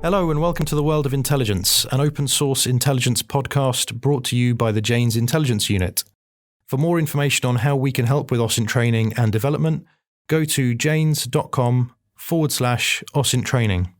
Hello and welcome to the World of Intelligence, an open source intelligence podcast brought to you by the Janes Intelligence Unit. For more information on how we can help with OSINT training and development, go to janes.com/OSINT training.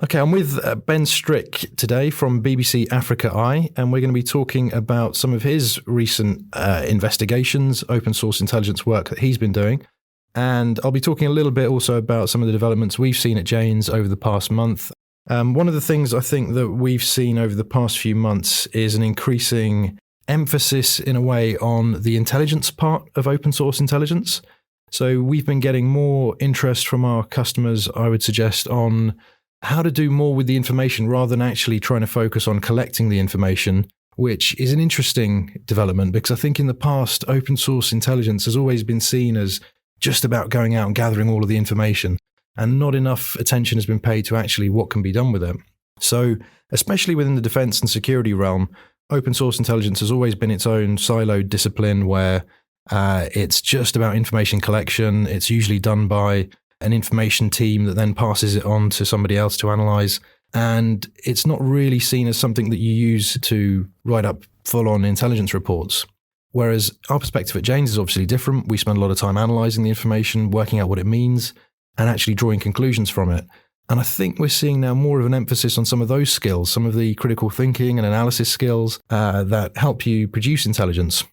Okay, I'm with Ben Strick today from BBC Africa Eye, and we're going to be talking about some of his recent investigations, open source intelligence work that he's been doing. And I'll be talking a little bit also about some of the developments we've seen at Janes over the past month. One of the things I think that we've seen over the past few months is an increasing emphasis in a way on the intelligence part of open source intelligence. So we've been getting more interest from our customers, I would suggest, on how to do more with the information rather than actually trying to focus on collecting the information, which is an interesting development because I think in the past, open source intelligence has always been seen as just about going out and gathering all of the information, and not enough attention has been paid to actually what can be done with it. So, especially within the defense and security realm, open source intelligence has always been its own siloed discipline where it's just about information collection. It's usually done by an information team that then passes it on to somebody else to analyze. And it's not really seen as something that you use to write up full-on intelligence reports. Whereas our perspective at Janes is obviously different. We spend a lot of time analysing the information, working out what it means, and actually drawing conclusions from it. And I think we're seeing now more of an emphasis on some of those skills, some of the critical thinking and analysis skills that help you produce intelligence.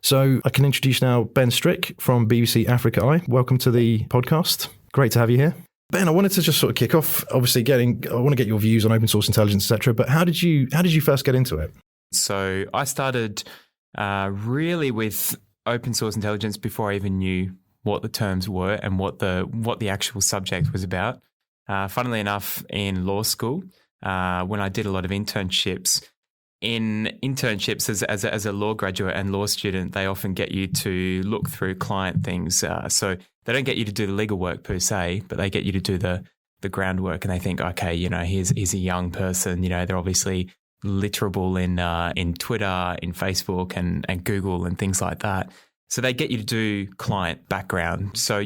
So I can introduce now Ben Strick from BBC Africa Eye. Welcome to the podcast. Great to have you here. Ben, I wanted to just sort of kick off, obviously I want to get your views on open source intelligence, etc. But how did you first get into it? So I started really with open source intelligence before I even knew what the terms were and what the actual subject was about. Funnily enough, in law school, when I did a lot of internships, as a law graduate and law student, they often get you to look through client things. So they don't get you to do the legal work per se, but they get you to do the groundwork. And they think, okay, here's a young person. They're obviously literable in Twitter, in Facebook, and Google and things like that. So they get you to do client background. So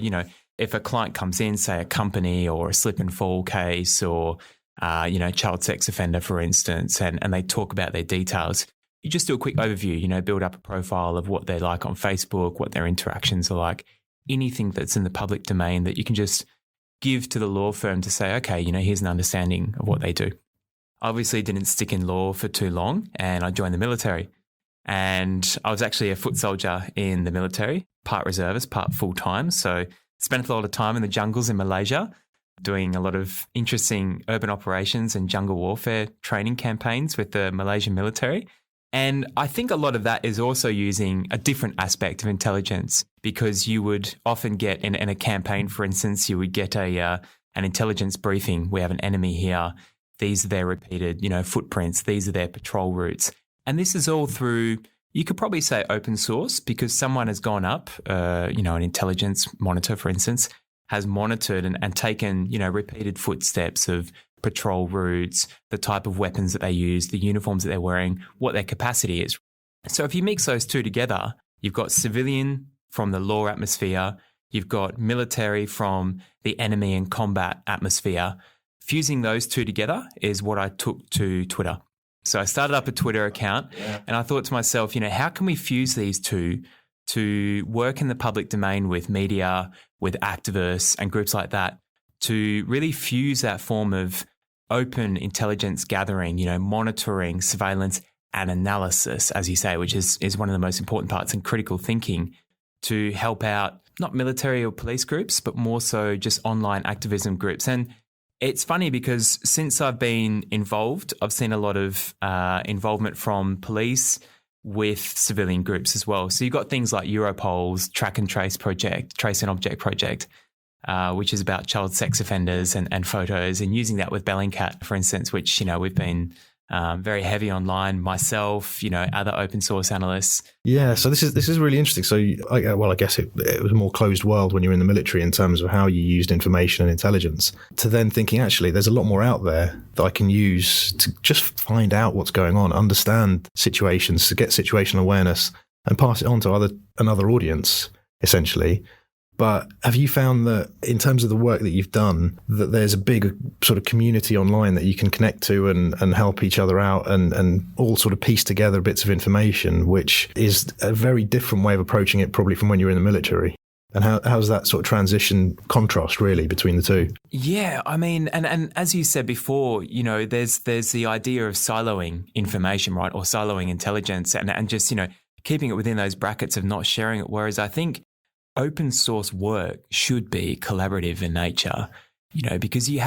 if a client comes in, say a company or a slip and fall case or child sex offender, for instance, and they talk about their details, you just do a quick overview, build up a profile of what they're like on Facebook, what their interactions are like, anything that's in the public domain that you can just give to the law firm to say, okay, here's an understanding of what they do. I obviously didn't stick in law for too long and I joined the military. And I was actually a foot soldier in the military, part reservist, part full-time. So spent a lot of time in the jungles in Malaysia, doing a lot of interesting urban operations and jungle warfare training campaigns with the Malaysian military. And I think a lot of that is also using a different aspect of intelligence because you would often get in a campaign, for instance, you would get an intelligence briefing. We have an enemy here. These are their repeated, footprints. These are their patrol routes. And this is all through, you could probably say open source because someone has gone up, an intelligence monitor, for instance, has monitored and taken, repeated footsteps of patrol routes, the type of weapons that they use, the uniforms that they're wearing, what their capacity is. So if you mix those two together, you've got civilian from the law atmosphere, you've got military from the enemy and combat atmosphere. Fusing those two together is what I took to Twitter. So I started up a Twitter account and I thought to myself, how can we fuse these two to work in the public domain with media, with activists and groups like that to really fuse that form of open intelligence gathering, monitoring, surveillance and analysis, as you say, which is one of the most important parts in critical thinking to help out not military or police groups, but more so just online activism groups. And it's funny because since I've been involved, I've seen a lot of involvement from police with civilian groups as well. So you've got things like Europol's Track and Trace project, Trace and Object project, which is about child sex offenders and photos, and using that with Bellingcat, for instance, which, we've been very heavy online, myself, other open source analysts. Yeah, so this is really interesting. So, I guess it was a more closed world when you were in the military in terms of how you used information and intelligence, to then thinking, actually, there's a lot more out there that I can use to just find out what's going on, understand situations, to get situational awareness and pass it on to another audience, essentially. But have you found that in terms of the work that you've done, that there's a big sort of community online that you can connect to and help each other out and all sort of piece together bits of information, which is a very different way of approaching it probably from when you were in the military? And how's that sort of transition contrast really between the two? Yeah, I mean, and as you said before, there's the idea of siloing information, right, or siloing intelligence and just, keeping it within those brackets of not sharing it. Whereas I think open source work should be collaborative in nature, because you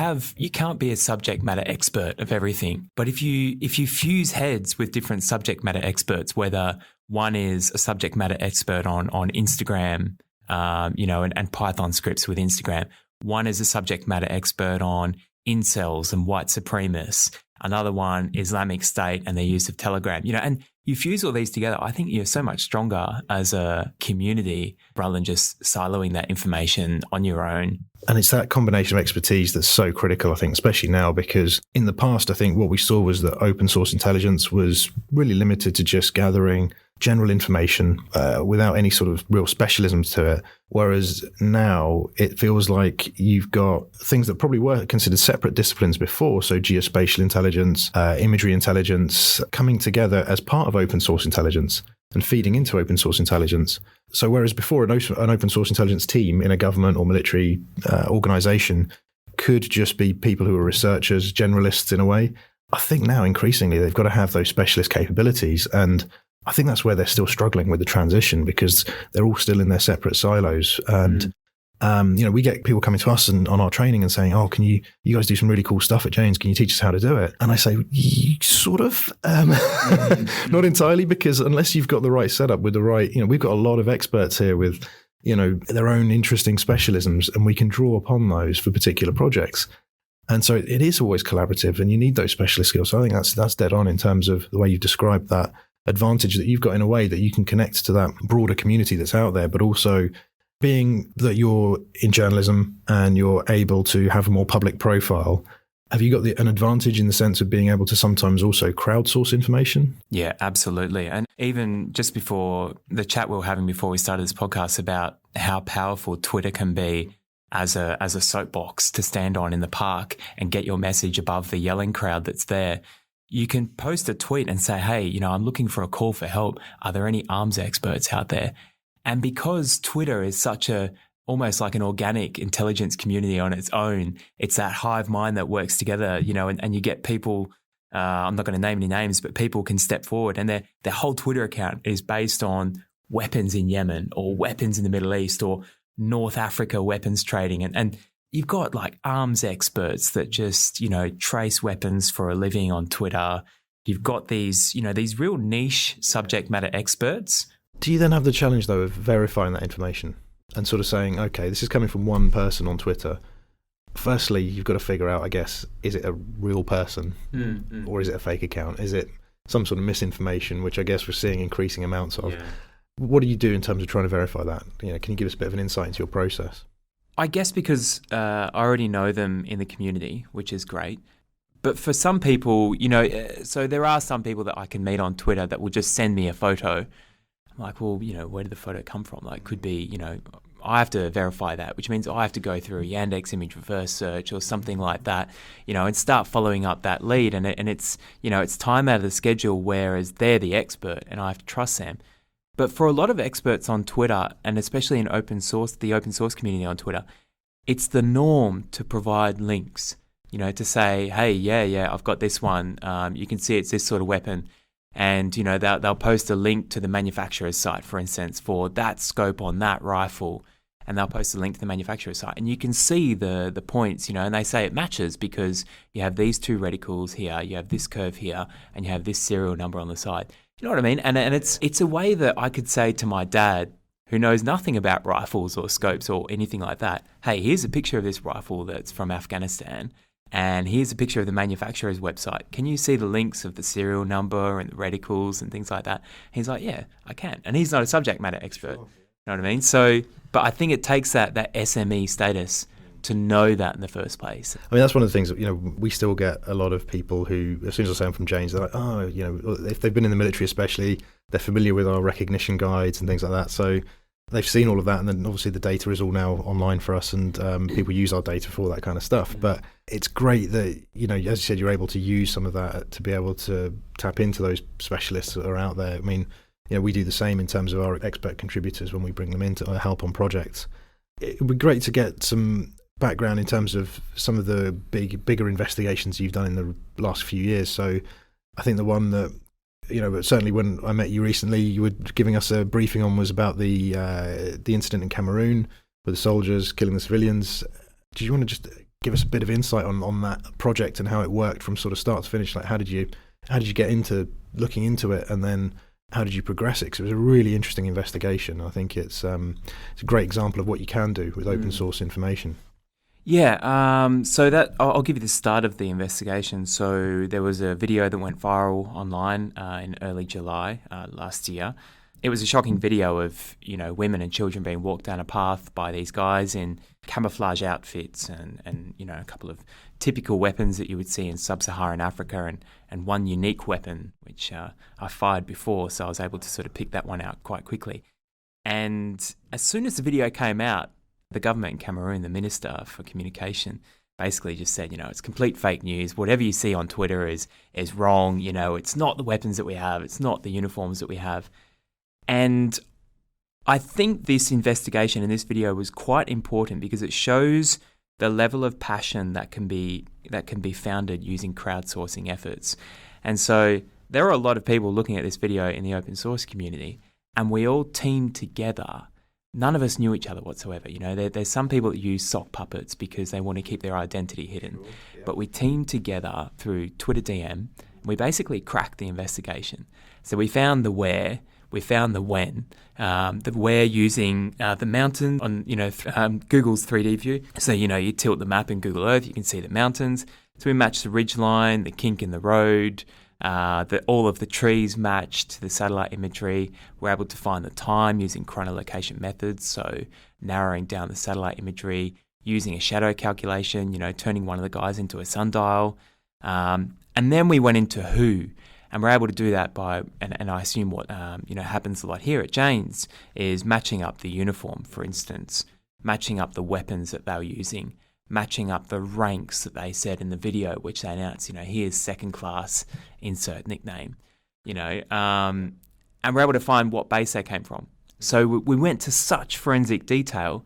can't be a subject matter expert of everything. But if you fuse heads with different subject matter experts, whether one is a subject matter expert on Instagram, and Python scripts with Instagram, one is a subject matter expert on incels and white supremacists, another one Islamic State and their use of Telegram, and you fuse all these together, I think you're so much stronger as a community rather than just siloing that information on your own. And it's that combination of expertise that's so critical, I think, especially now, because in the past, I think what we saw was that open source intelligence was really limited to just gathering general information without any sort of real specialisms to it. Whereas now it feels like you've got things that probably were considered separate disciplines before. So geospatial intelligence, imagery intelligence coming together as part of open source intelligence and feeding into open source intelligence. So whereas before an open source intelligence team in a government or military organization could just be people who are researchers, generalists in a way, I think now increasingly they've got to have those specialist capabilities. And I think that's where they're still struggling with the transition, because they're all still in their separate silos. And, we get people coming to us and on our training and saying, oh, can you guys do some really cool stuff at Janes? Can you teach us how to do it? And I say, sort of, not entirely, because unless you've got the right setup with the right, we've got a lot of experts here with, their own interesting specialisms, and we can draw upon those for particular projects. And so it is always collaborative, and you need those specialist skills. So I think that's dead on in terms of the way you've described that advantage that you've got in a way that you can connect to that broader community that's out there, but also being that you're in journalism and you're able to have a more public profile. Have you got an advantage in the sense of being able to sometimes also crowdsource information? Yeah, absolutely. And even just before the chat we were having before we started this podcast about how powerful Twitter can be as a soapbox to stand on in the park and get your message above the yelling crowd that's there. You can post a tweet and say, hey, I'm looking for a call for help. Are there any arms experts out there? And because Twitter is almost like an organic intelligence community on its own, it's that hive mind that works together, and you get people, I'm not going to name any names, but people can step forward and their whole Twitter account is based on weapons in Yemen or weapons in the Middle East or North Africa weapons trading. And you've got like arms experts that just, trace weapons for a living on Twitter. You've got these real niche subject matter experts. Do you then have the challenge, though, of verifying that information and sort of saying, okay, this is coming from one person on Twitter. Firstly, you've got to figure out, I guess, is it a real person or is it a fake account? Is it some sort of misinformation, which I guess we're seeing increasing amounts of? Yeah. What do you do in terms of trying to verify that? Can you give us a bit of an insight into your process? I guess because I already know them in the community, which is great. But for some people, so there are some people that I can meet on Twitter that will just send me a photo. I'm like, well, where did the photo come from? Like, could be, I have to verify that, which means I have to go through a Yandex image reverse search or something like that, and start following up that lead. And it's, it's time out of the schedule, whereas they're the expert and I have to trust them. But for a lot of experts on Twitter, and especially in the open source community on Twitter, it's the norm to provide links, to say, hey, yeah, I've got this one. You can see it's this sort of weapon. And, they'll post a link to the manufacturer's site, for instance, for that scope on that rifle. And they'll post a link to the manufacturer's site. And you can see the points, and they say it matches because you have these two reticles here, you have this curve here, and you have this serial number on the side. You know what I mean? And it's a way that I could say to my dad, who knows nothing about rifles or scopes or anything like that, hey, here's a picture of this rifle that's from Afghanistan. And here's a picture of the manufacturer's website. Can you see the links of the serial number and the reticles and things like that? He's like, yeah, I can. And he's not a subject matter expert. You know what I mean? So, but I think it takes that SME status to know that in the first place. I mean, that's one of the things that, we still get a lot of people who, as soon as I say I'm from Janes, they're like, oh, if they've been in the military especially, they're familiar with our recognition guides and things like that. So they've seen all of that, and then obviously the data is all now online for us, and people use our data for all that kind of stuff. But it's great that, as you said, you're able to use some of that to be able to tap into those specialists that are out there. I mean, we do the same in terms of our expert contributors when we bring them in to help on projects. It would be great to get some background in terms of some of the bigger investigations you've done in the last few years. So I think the one that, certainly when I met you recently, you were giving us a briefing on was about the incident in Cameroon with the soldiers killing the civilians. Do you want to just give us a bit of insight on that project and how it worked from sort of start to finish? Like, how did you get into looking into it, and then how did you progress it? Because it was a really interesting investigation. I think it's a great example of what you can do with open source information. Yeah, so that I'll give you the start of the investigation. So there was a video that went viral online in early July last year. It was a shocking video of, women and children being walked down a path by these guys in camouflage outfits and a couple of typical weapons that you would see in sub-Saharan Africa, and one unique weapon, which I fired before, so I was able to sort of pick that one out quite quickly. And as soon as the video came out, the government in Cameroon, the Minister for Communication, basically just said, it's complete fake news. Whatever you see on Twitter is wrong. It's not the weapons that we have. It's not the uniforms that we have. And I think this investigation and this video was quite important because it shows the level of passion that can be founded using crowdsourcing efforts. And so there are a lot of people looking at this video in the open source community, and we all teamed together. None of us knew each other whatsoever. There's some people that use sock puppets because they want to keep their identity hidden. Sure, yeah. But we teamed together through Twitter DM. And we basically cracked the investigation. So we found the where, we found the when. The where using the mountain on Google's 3D view. So you tilt the map in Google Earth, you can see the mountains. So we matched the ridge line, the kink in the road. All of the trees matched to the satellite imagery. We're able to find the time using chronolocation methods, so narrowing down the satellite imagery, using a shadow calculation, turning one of the guys into a sundial. And then we went into who, and we're able to do that by, and I assume what happens a lot here at Jane's is matching up the uniform, for instance, matching up the weapons that they were using, matching up the ranks that they said in the video, which they announced, here's second class, insert nickname, and we're able to find what base they came from. So we went to such forensic detail,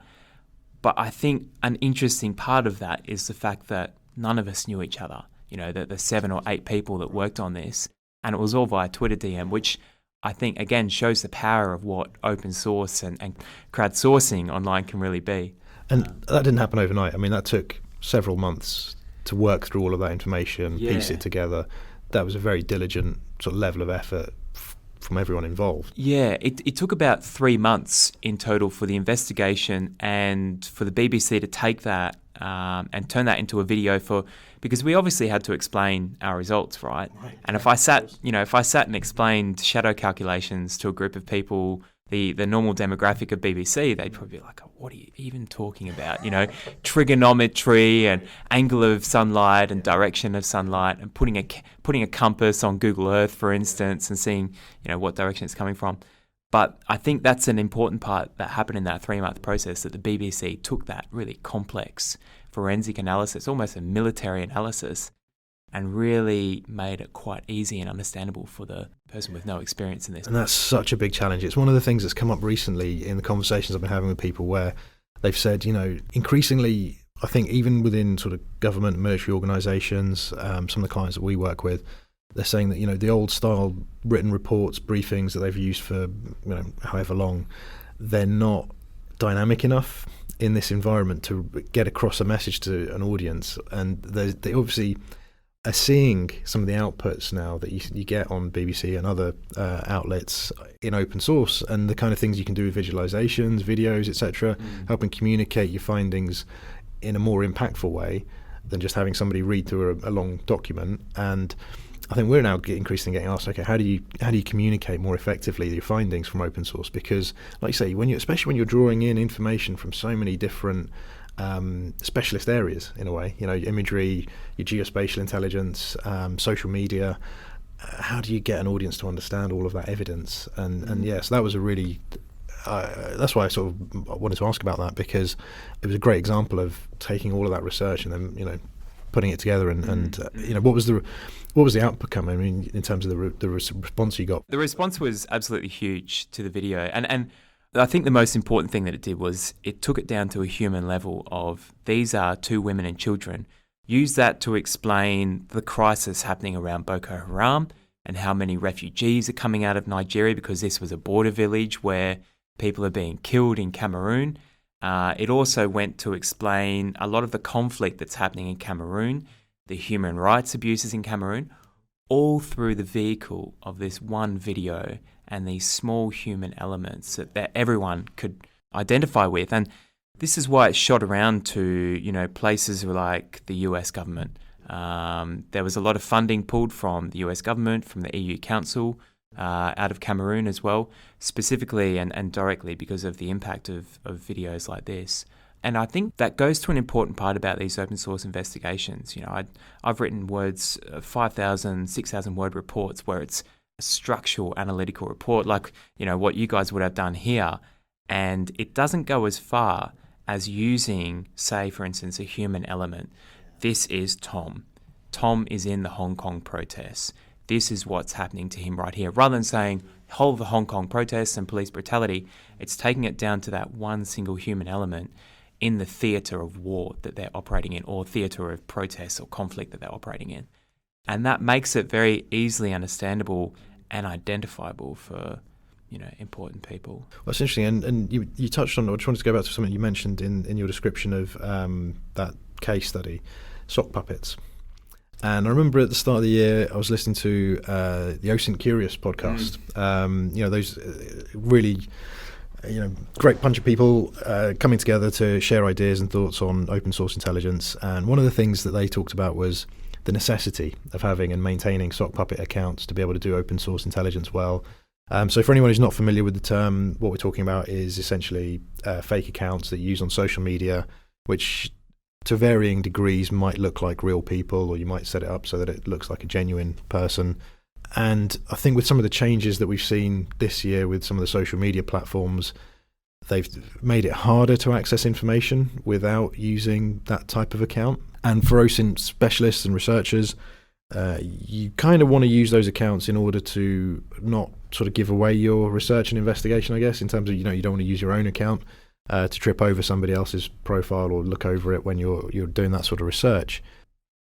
but I think an interesting part of that is the fact that none of us knew each other, the 7 or 8 people that worked on this, and it was all via Twitter DM, which I think, again, shows the power of what open source and crowdsourcing online can really be. And that didn't happen overnight. I mean, that took several months to work through all of that information, piece it together. That was a very diligent sort of level of effort from everyone involved. Yeah, it took about 3 months in total for the investigation and for the BBC to take that and turn that into a video because we obviously had to explain our results, right? And if I sat and explained shadow calculations to a group of people, the normal demographic of BBC, they'd probably be like, what are you even talking about? Trigonometry and angle of sunlight and direction of sunlight, and putting a compass on Google Earth, for instance, and seeing, what direction it's coming from. But I think that's an important part that happened in that 3-month process, that the BBC took that really complex forensic analysis, almost a military analysis, and really made it quite easy and understandable for the person with no experience in this. And that's such a big challenge. It's one of the things that's come up recently in the conversations I've been having with people, where they've said, increasingly, I think even within sort of government, military organisations, some of the clients that we work with, they're saying that, the old style written reports, briefings that they've used for, however long, they're not dynamic enough in this environment to get across a message to an audience. And they obviously are seeing some of the outputs now that you get on BBC and other outlets in open source, and the kind of things you can do with visualizations, videos, etc., helping communicate your findings in a more impactful way than just having somebody read through a long document. And I think we're now increasingly getting asked, okay, how do you communicate more effectively your findings from open source? Because, like you say, especially when you're drawing in information from so many different specialist areas, in a way, imagery, your geospatial intelligence, social media, how do you get an audience to understand all of that evidence? And yes, that was a really that's why I sort of wanted to ask about that, because it was a great example of taking all of that research and then putting it together and what was the outcome? I mean, in terms of the response you got. The response was absolutely huge to the video, and I think the most important thing that it did was it took it down to a human level of these are 2 women and children. Use that to explain the crisis happening around Boko Haram and how many refugees are coming out of Nigeria, because this was a border village where people are being killed in Cameroon. It also went to explain a lot of the conflict that's happening in Cameroon, the human rights abuses in Cameroon, all through the vehicle of this one video and these small human elements that everyone could identify with. And this is why it's shot around to, places like the US government. There was a lot of funding pulled from the US government, from the EU Council, out of Cameroon as well, specifically and directly because of the impact of videos like this. And I think that goes to an important part about these open source investigations. I've written 5,000, 6,000 word reports where it's a structural analytical report like, what you guys would have done here. And it doesn't go as far as using, say, for instance, a human element. This is Tom. Tom is in the Hong Kong protests. This is what's happening to him right here. Rather than saying whole of the Hong Kong protests and police brutality, it's taking it down to that one single human element in the theatre of war that they're operating in, or theatre of protest or conflict that they're operating in. And that makes it very easily understandable and identifiable for important people. Well, it's interesting, and you touched on, I just wanted to go back to something you mentioned in your description of that case study, sock puppets. And I remember at the start of the year, I was listening to the OSINT Curious podcast. Those really, great bunch of people coming together to share ideas and thoughts on open source intelligence. And one of the things that they talked about was the necessity of having and maintaining sock puppet accounts to be able to do open source intelligence well. So for anyone who's not familiar with the term, what we're talking about is essentially fake accounts that you use on social media, which to varying degrees might look like real people, or you might set it up so that it looks like a genuine person. And I think with some of the changes that we've seen this year with some of the social media platforms, they've made it harder to access information without using that type of account. And for OSINT specialists and researchers, you kind of want to use those accounts in order to not sort of give away your research and investigation, I guess, in terms of, you don't want to use your own account to trip over somebody else's profile or look over it when you're doing that sort of research.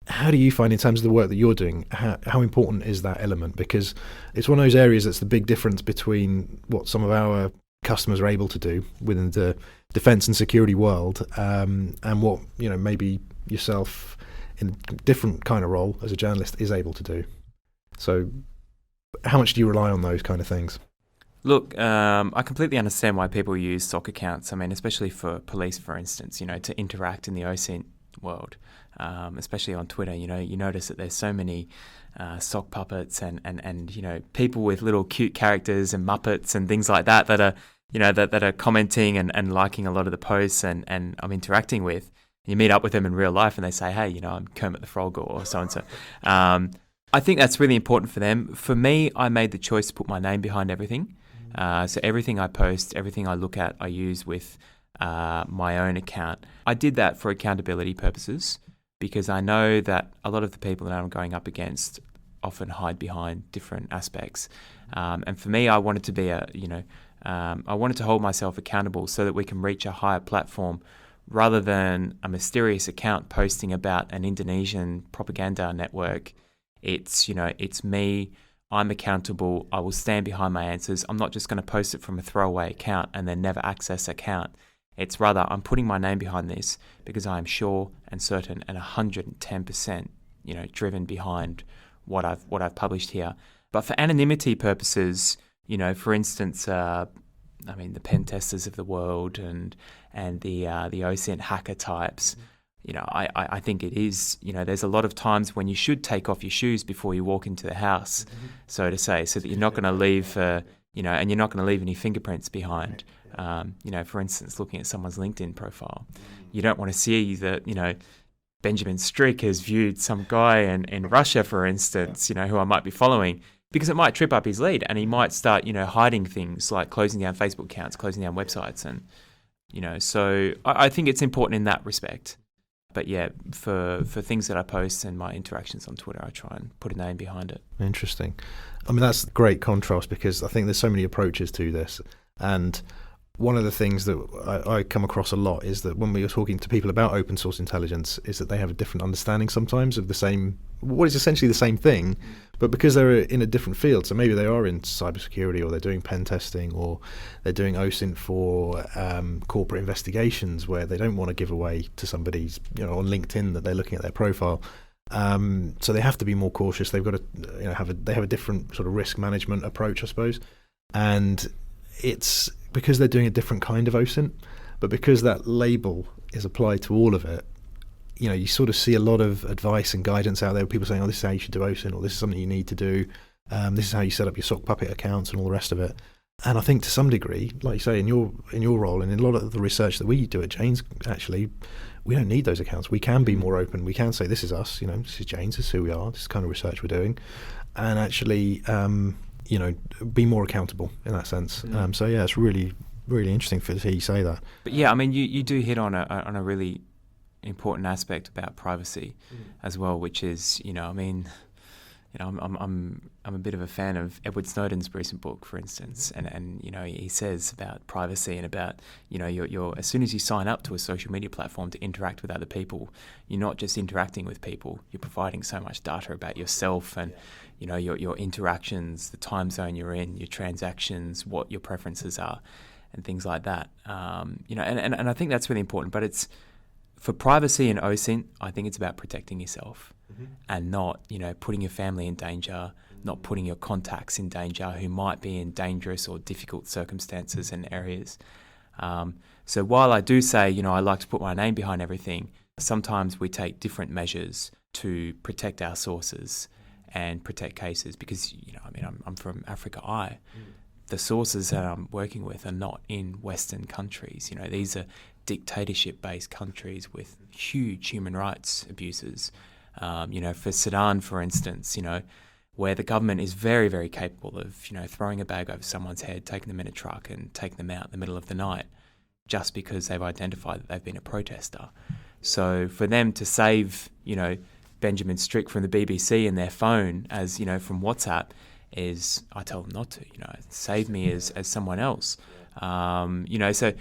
How do you find, in terms of the work that you're doing, how important is that element? Because it's one of those areas that's the big difference between what some of our customers are able to do within the defence and security world, and what maybe yourself in a different kind of role as a journalist is able to do. So how much do you rely on those kind of things? Look, I completely understand why people use sock accounts. I mean, especially for police, for instance, to interact in the OSINT world, especially on Twitter. You notice that there's so many sock puppets and people with little cute characters and Muppets and things like that are that are commenting and liking a lot of the posts and I'm interacting with. You meet up with them in real life and they say, hey, I'm Kermit the Frog or so-and-so. I think that's really important for them. For me, I made the choice to put my name behind everything. So everything I post, everything I look at, I use with my own account. I did that for accountability purposes because I know that a lot of the people that I'm going up against often hide behind different aspects. And for me, I wanted to be I wanted to hold myself accountable so that we can reach a higher platform rather than a mysterious account posting about an Indonesian propaganda network. It's me. I'm accountable. I will stand behind my answers. I'm not just going to post it from a throwaway account and then never access account. It's rather I'm putting my name behind this because I am sure and certain and 110%, driven behind what I've published here. But for anonymity purposes, for instance, the pen testers of the world and the OSINT hacker types. I think it is, there's a lot of times when you should take off your shoes before you walk into the house, so to say, so that you're not going to leave, and you're not going to leave any fingerprints behind. For instance, looking at someone's LinkedIn profile, you don't want to see that, Benjamin Strick has viewed some guy in Russia, for instance, who I might be following. because it might trip up his lead and he might start, hiding things like closing down Facebook accounts, closing down websites. And, so I think it's important in that respect. But yeah, for things that I post and my interactions on Twitter, I try and put a name behind it. Interesting. I mean, that's great contrast, because I think there's so many approaches to this. And one of the things that I come across a lot is that when we are talking to people about open source intelligence, is that they have a different understanding sometimes of what is essentially the same thing, but because they're in a different field. So maybe they are in cybersecurity, or they're doing pen testing, or they're doing OSINT for corporate investigations, where they don't want to give away to somebody's, on LinkedIn, that they're looking at their profile. So they have to be more cautious. They've got to, they have a different sort of risk management approach, I suppose. And it's because they're doing a different kind of OSINT, but because that label is applied to all of it, you sort of see a lot of advice and guidance out there, people saying, oh, this is how you should do OSINT, or this is something you need to do. This is how you set up your sock puppet accounts and all the rest of it. And I think to some degree, like you say, in your role and in a lot of the research that we do at Jane's, actually, we don't need those accounts. We can be more open. We can say, this is us, this is Jane's, this is who we are, this is the kind of research we're doing. And actually, be more accountable in that sense. So yeah, it's really, really interesting to hear you say that. But yeah, I mean, you do hit on a really important aspect about privacy as well, which is, I'm a bit of a fan of Edward Snowden's recent book, for instance, and he says about privacy and about you're as soon as you sign up to a social media platform to interact with other people, you're not just interacting with people, you're providing so much data about yourself and your interactions, the time zone you're in, your transactions, what your preferences are, and things like that. And I think that's really important. But it's for privacy and OSINT, I think it's about protecting yourself and not, putting your family in danger, not putting your contacts in danger who might be in dangerous or difficult circumstances and areas. So while I do say, I like to put my name behind everything, sometimes we take different measures to protect our sources and protect cases because, I'm from Africa Eye. The sources that I'm working with are not in Western countries. These are dictatorship-based countries with huge human rights abuses. For Sudan, for instance, where the government is very, very capable of, throwing a bag over someone's head, taking them in a truck and taking them out in the middle of the night just because they've identified that they've been a protester. So for them to save, Benjamin Strick from the BBC in their phone as, from WhatsApp is, I tell them not to, save me as someone else. So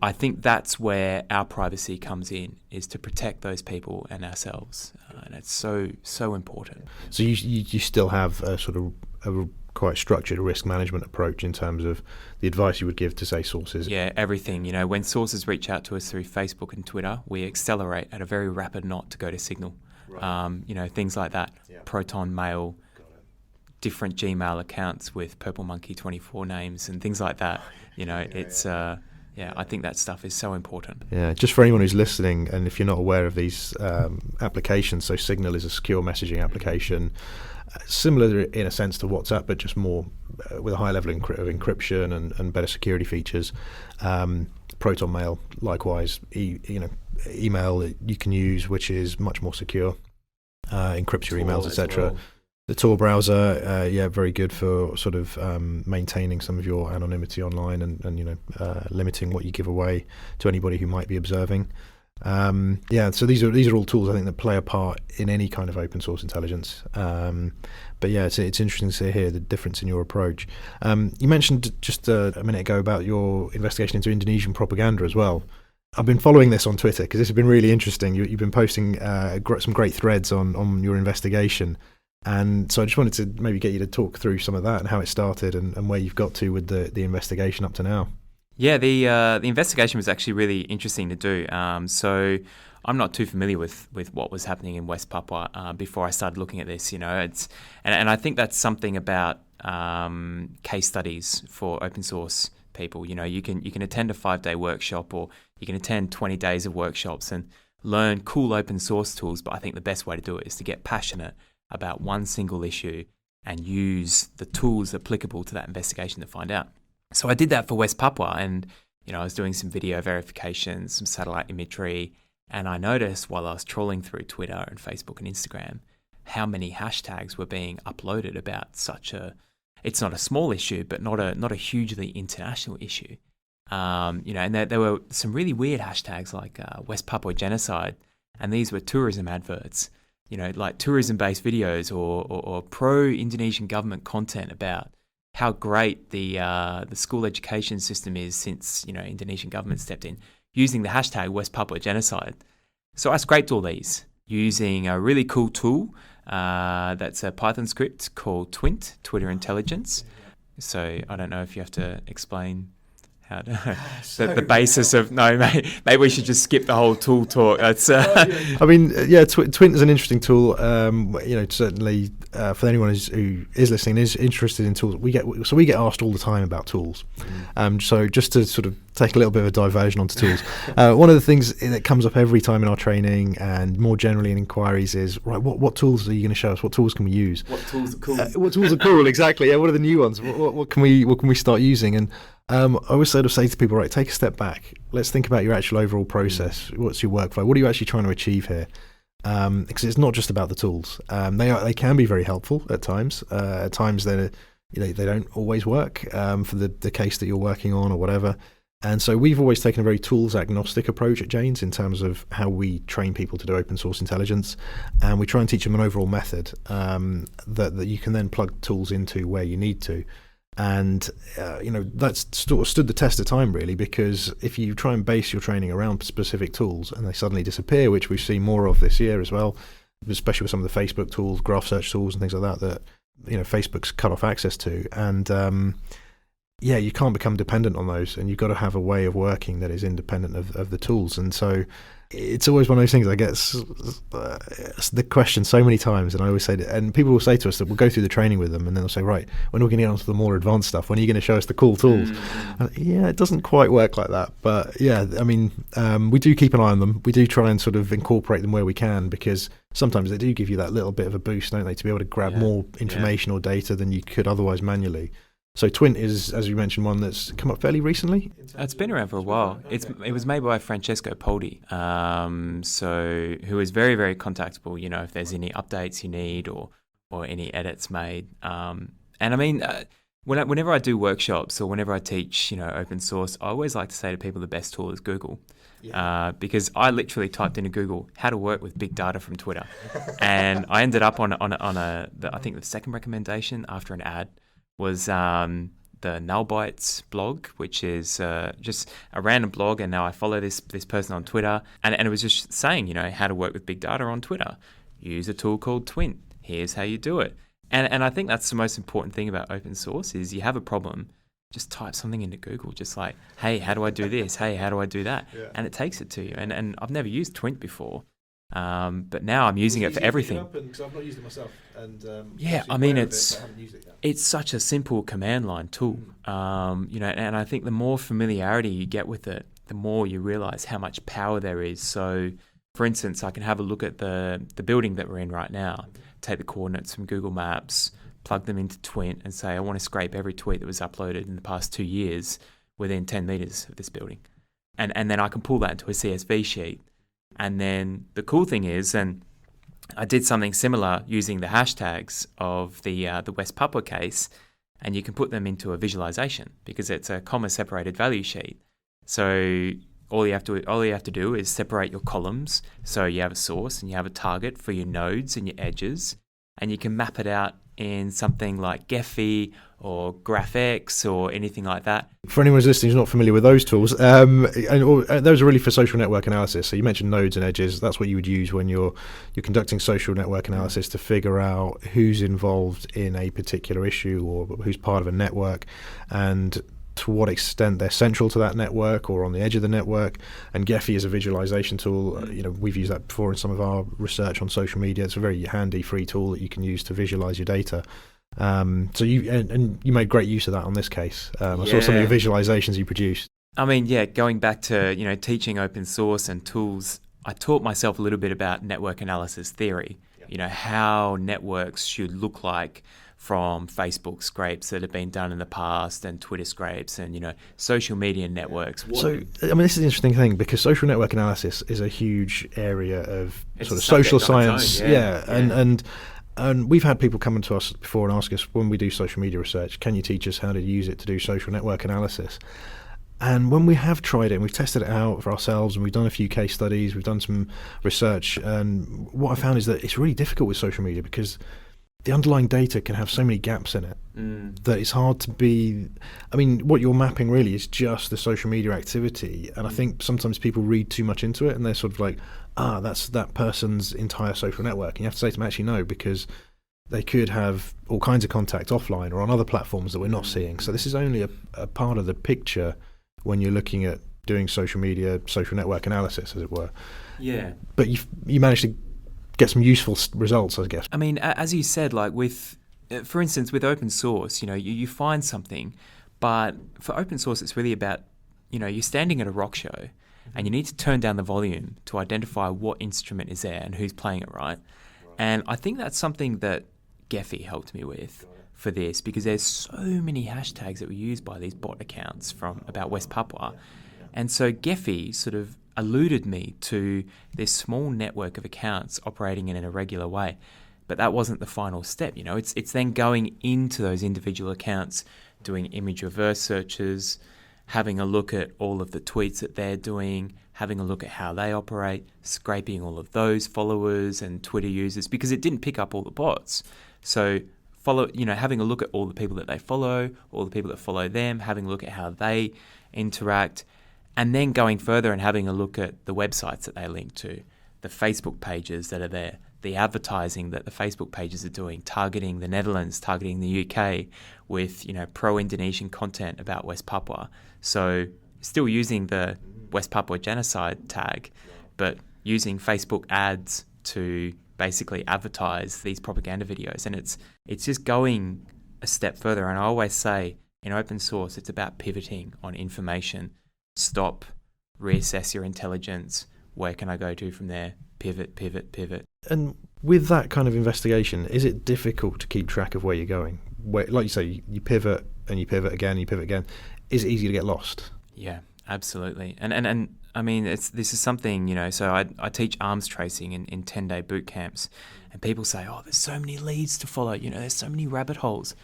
I think that's where our privacy comes in, is to protect those people and ourselves. And it's so important. So you still have a sort of a quite structured risk management approach in terms of the advice you would give to, say, sources? Yeah, everything. When sources reach out to us through Facebook and Twitter, we accelerate at a very rapid knot to go to Signal. Right. Things like that. Yeah. Proton Mail, different Gmail accounts with Purple Monkey 24 names and things like that. I think that stuff is so important. Yeah, just for anyone who's listening, and if you're not aware of these applications, so Signal is a secure messaging application, similar in a sense to WhatsApp, but just more with a high level of encryption and better security features. Proton Mail, likewise, email that you can use, which is much more secure, encrypts your emails, etc. The Tor browser, very good for sort of maintaining some of your anonymity online and limiting what you give away to anybody who might be observing. So these are all tools I think that play a part in any kind of open source intelligence. But yeah, it's interesting to hear the difference in your approach. You mentioned just a minute ago about your investigation into Indonesian propaganda as well. I've been following this on Twitter because this has been really interesting. You've been posting some great threads on your investigation. And so I just wanted to maybe get you to talk through some of that and how it started and where you've got to with the investigation up to now. Yeah, the investigation was actually really interesting to do. So I'm not too familiar with what was happening in West Papua before I started looking at this. And I think that's something about case studies for open source people. You can attend a 5-day workshop, or you can attend 20 days of workshops and learn cool open source tools. But I think the best way to do it is to get passionate about one single issue and use the tools applicable to that investigation to find out. So I did that for West Papua, and I was doing some video verification, some satellite imagery, and I noticed while I was trawling through Twitter and Facebook and Instagram how many hashtags were being uploaded about it's not a small issue, but not a hugely international issue. And there were some really weird hashtags like West Papua genocide, and these were tourism adverts, like tourism-based videos or pro-Indonesian government content about how great the school education system is since, Indonesian government stepped in, using the hashtag West Papua genocide. So I scraped all these using a really cool tool that's a Python script called Twint, Twitter Intelligence. So I don't know if you have to explain how to, the basis of... No, maybe we should just skip the whole tool talk. That's. I mean, Twint is an interesting tool. Certainly for anyone who is listening is interested in tools. We get asked all the time about tools. So just to sort of take a little bit of a diversion onto tools, one of the things that comes up every time in our training and more generally in inquiries is, right, what tools are you going to show us? What tools can we use? What tools are cool? What tools are cool? Exactly. Yeah. What are the new ones? What can we start using? And I always sort of say to people, right, take a step back. Let's think about your actual overall process. What's your workflow? What are you actually trying to achieve here? Because it's not just about the tools. They can be very helpful at times. At times they don't always work for the case that you're working on or whatever. And so we've always taken a very tools agnostic approach at Janes in terms of how we train people to do open source intelligence, and we try and teach them an overall method that you can then plug tools into where you need to. And that's sort of stood the test of time, really, because if you try and base your training around specific tools and they suddenly disappear, which we've seen more of this year as well, especially with some of the Facebook tools, graph search tools and things like that Facebook's cut off access to, and you can't become dependent on those, and you've got to have a way of working that is independent of the tools. And so it's always one of those things I get the question so many times, and I always say that, and people will say to us that we'll go through the training with them and then they'll say, right, when are we going to get onto the more advanced stuff? When are you going to show us the cool tools? It doesn't quite work like that, but we do keep an eye on them. We do try and sort of incorporate them where we can, because sometimes they do give you that little bit of a boost, don't they, to be able to grab more information or data than you could otherwise manually. So Twint is, as you mentioned, one that's come up fairly recently. It's been around for a while. It was made by Francesco Poldi, who is very, very contactable, if there's any updates you need or any edits made. Whenever I do workshops or whenever I teach, open source, I always like to say to people the best tool is Google. Because I literally typed into Google how to work with big data from Twitter, and I ended up on I think the second recommendation after an ad was the Nullbytes blog, which is just a random blog, and now I follow this person on Twitter, and it was just saying, how to work with big data on Twitter. Use a tool called Twint. Here's how you do it. And I think that's the most important thing about open source is you have a problem, just type something into Google, just like, hey, how do I do this? Hey, how do I do that? Yeah. And it takes it to you. And I've never used Twint before. But now I'm using it for everything. Because I've not used it myself, and it's such a simple command line tool. And I think the more familiarity you get with it, the more you realize how much power there is. So, for instance, I can have a look at the building that we're in right now, take the coordinates from Google Maps, plug them into Twint, and say I want to scrape every tweet that was uploaded in the past 2 years within 10 meters of this building, and then I can pull that into a CSV sheet. And then the cool thing is, and I did something similar using the hashtags of the West Papua case, and you can put them into a visualization because it's a comma-separated value sheet. So all you have to do is separate your columns. So you have a source and you have a target for your nodes and your edges, and you can map it out in something like Gephi or GraphX or anything like that. For anyone who's listening who's not familiar with those tools, those are really for social network analysis. So you mentioned nodes and edges. That's what you would use when you're conducting social network analysis to figure out who's involved in a particular issue or who's part of a network, and to what extent they're central to that network or on the edge of the network. And Gephi is a visualization tool. We've used that before in some of our research on social media. It's a very handy free tool that you can use to visualize your data. So you made great use of that on this case. I saw some of your visualizations you produced. Going back to teaching open source and tools, I taught myself a little bit about network analysis theory. How networks should look like from Facebook scrapes that have been done in the past, and Twitter scrapes, and social media networks. So this is an interesting thing, because social network analysis is a huge area of sort of social science. And And we've had people come to us before and ask us, when we do social media research, can you teach us how to use it to do social network analysis? And when we have tried it and we've tested it out for ourselves and we've done a few case studies, we've done some research, and what I found is that it's really difficult with social media because the underlying data can have so many gaps in it that it's hard to be... I mean, what you're mapping really is just the social media activity, and I think sometimes people read too much into it and they're sort of like, that's that person's entire social network. And you have to say to them, actually no, because they could have all kinds of contact offline or on other platforms that we're not seeing. So this is only a part of the picture when you're looking at doing social media, social network analysis, as it were. Yeah. But you managed to get some useful results, I guess. I mean, as you said, like for instance, with open source, you find something, but for open source, it's really about, you're standing at a rock show and you need to turn down the volume to identify what instrument is there and who's playing it, right? And I think that's something that Gephi helped me with for this, because there's so many hashtags that were used by these bot accounts from about West Papua. And so Gephi sort of alluded me to this small network of accounts operating in an irregular way. But that wasn't the final step, It's then going into those individual accounts, doing image reverse searches, having a look at all of the tweets that they're doing, having a look at how they operate, scraping all of those followers and Twitter users, because it didn't pick up all the bots. So having a look at all the people that they follow, all the people that follow them, having a look at how they interact, and then going further and having a look at the websites that they link to, the Facebook pages that are there, the advertising that the Facebook pages are doing, targeting the Netherlands, targeting the UK with, pro-Indonesian content about West Papua. So still using the West Papua genocide tag, but using Facebook ads to basically advertise these propaganda videos. And it's just going a step further. And I always say in open source, it's about pivoting on information. Stop, reassess your intelligence. Where can I go to from there? Pivot, pivot, pivot. And with that kind of investigation, is it difficult to keep track of where you're going? Like you say, you pivot and you pivot again, and you pivot again. Is it easy to get lost? Yeah, absolutely. And I mean, this is something, so I teach arms tracing in 10-day boot camps, and people say, there's so many leads to follow, there's so many rabbit holes.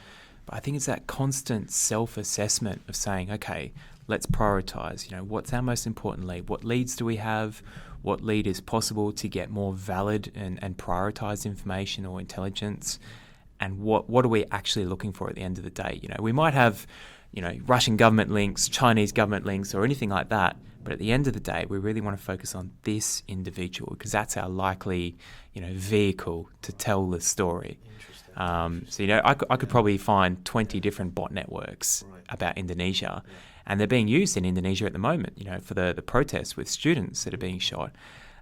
But I think it's that constant self-assessment of saying, okay, let's prioritize, what's our most important lead? What leads do we have? What lead is possible to get more valid and prioritized information or intelligence? And what are we actually looking for at the end of the day? We might have, Russian government links, Chinese government links, or anything like that. But at the end of the day, we really want to focus on this individual because that's our likely, vehicle to tell the story. So, I could probably find 20 different bot networks about Indonesia, and they're being used in Indonesia at the moment, for the protests with students that are being shot.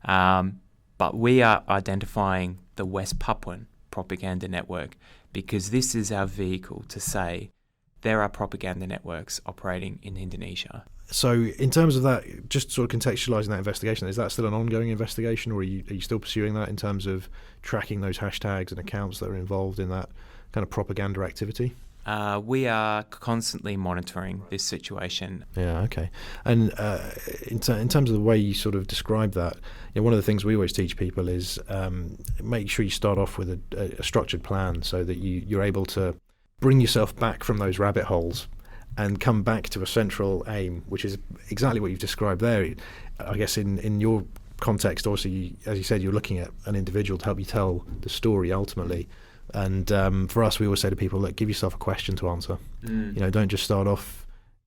But we are identifying the West Papuan propaganda network because this is our vehicle to say there are propaganda networks operating in Indonesia. So in terms of that, just sort of contextualising that investigation, is that still an ongoing investigation, or are you still pursuing that in terms of tracking those hashtags and accounts that are involved in that kind of propaganda activity? We are constantly monitoring this situation. Yeah, okay. And in terms of the way you sort of describe that, one of the things we always teach people is make sure you start off with a structured plan so that you're able to bring yourself back from those rabbit holes and come back to a central aim, which is exactly what you've described there. I guess in your context, also, as you said, you're looking at an individual to help you tell the story ultimately. And for us, we always say to people, look, give yourself a question to answer. Don't just start off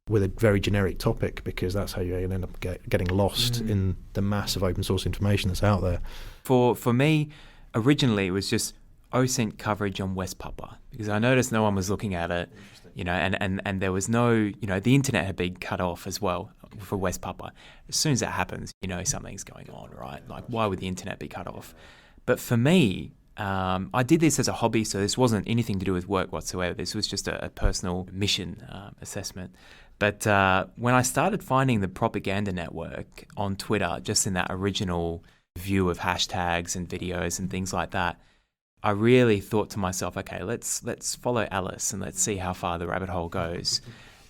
with a very generic topic, because that's how you're going to end up getting lost in the mass of open source information that's out there. For me, originally it was just OSINT coverage on West Papua, because I noticed no one was looking at it, and there was no, the internet had been cut off as well for West Papua. As soon as that happens, something's going on, right? Like, why would the internet be cut off? But for me, I did this as a hobby, so this wasn't anything to do with work whatsoever. This was just a personal mission assessment. But when I started finding the propaganda network on Twitter, just in that original view of hashtags and videos and things like that, I really thought to myself, okay, let's follow Alice and let's see how far the rabbit hole goes.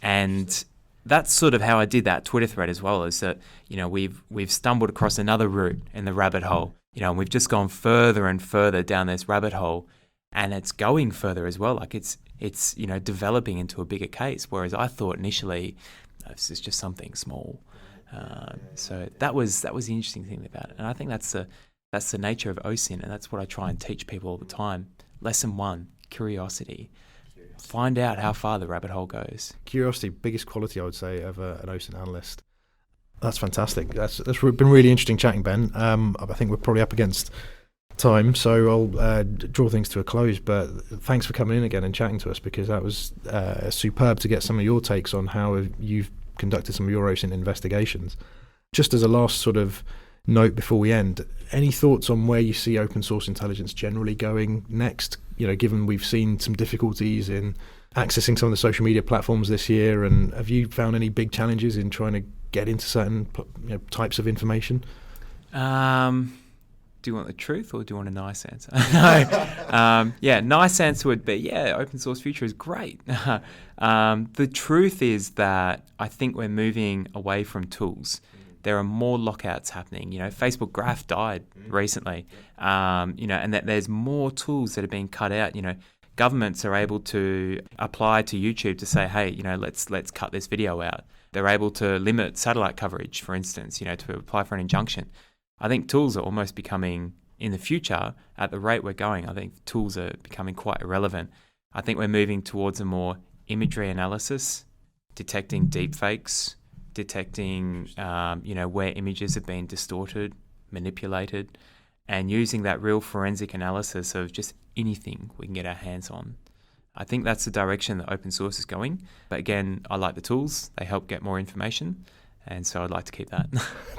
And that's sort of how I did that Twitter thread as well, is that, we've stumbled across another route in the rabbit hole, and we've just gone further and further down this rabbit hole. and it's going further as well. Like it's developing into a bigger case. Whereas I thought initially this is just something small. So that was the interesting thing about it, and I think that's the nature of OSINT, and that's what I try and teach people all the time. Lesson 1: curiosity. Find out how far the rabbit hole goes. Curiosity, biggest quality, I would say, of an OSINT analyst. That's fantastic. That's been really interesting chatting, Ben. I think we're probably up against time, so I'll draw things to a close. But thanks for coming in again and chatting to us, because that was superb to get some of your takes on how you've conducted some of your OSINT investigations. Just as a last sort of note before we end, any thoughts on where you see open source intelligence generally going next? Given we've seen some difficulties in accessing some of the social media platforms this year, and have you found any big challenges in trying to get into certain types of information? Do you want the truth or do you want a nice answer? No. Nice answer would be, open source future is great. The truth is that I think we're moving away from tools. There are more lockouts happening. Facebook Graph died recently, and that there's more tools that are being cut out. Governments are able to apply to YouTube to say, hey, let's cut this video out. They're able to limit satellite coverage, for instance, to apply for an injunction. I think tools are almost becoming, in the future, at the rate we're going, I think tools are becoming quite irrelevant. I think we're moving towards a more imagery analysis, detecting deepfakes, detecting, where images have been distorted, manipulated, and using that real forensic analysis of just anything we can get our hands on. I think that's the direction that open source is going. But again, I like the tools. They help get more information. And so I'd like to keep that.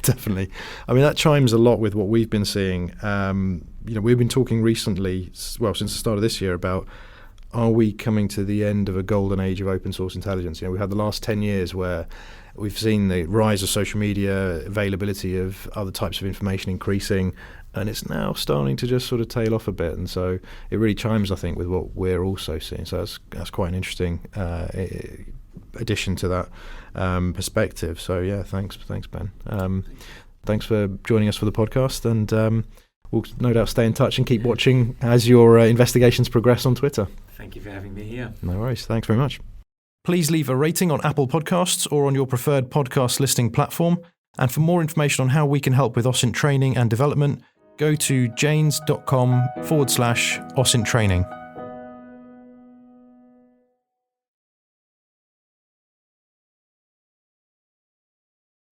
Definitely. I mean, that chimes a lot with what we've been seeing. We've been talking recently, since the start of this year, about, are we coming to the end of a golden age of open source intelligence? We had the last 10 years where we've seen the rise of social media, availability of other types of information increasing, and it's now starting to just sort of tail off a bit. And so it really chimes, I think, with what we're also seeing. So that's quite an interesting addition to that perspective. So thanks Ben. Thanks for joining us for the podcast, and we'll no doubt stay in touch and keep watching as your investigations progress on Twitter. Thank you for having me here. No worries. Thanks very much. Please leave a rating on Apple Podcasts or on your preferred podcast listening platform. And for more information on how we can help with OSINT training and development, go to janes.com/OSINT training.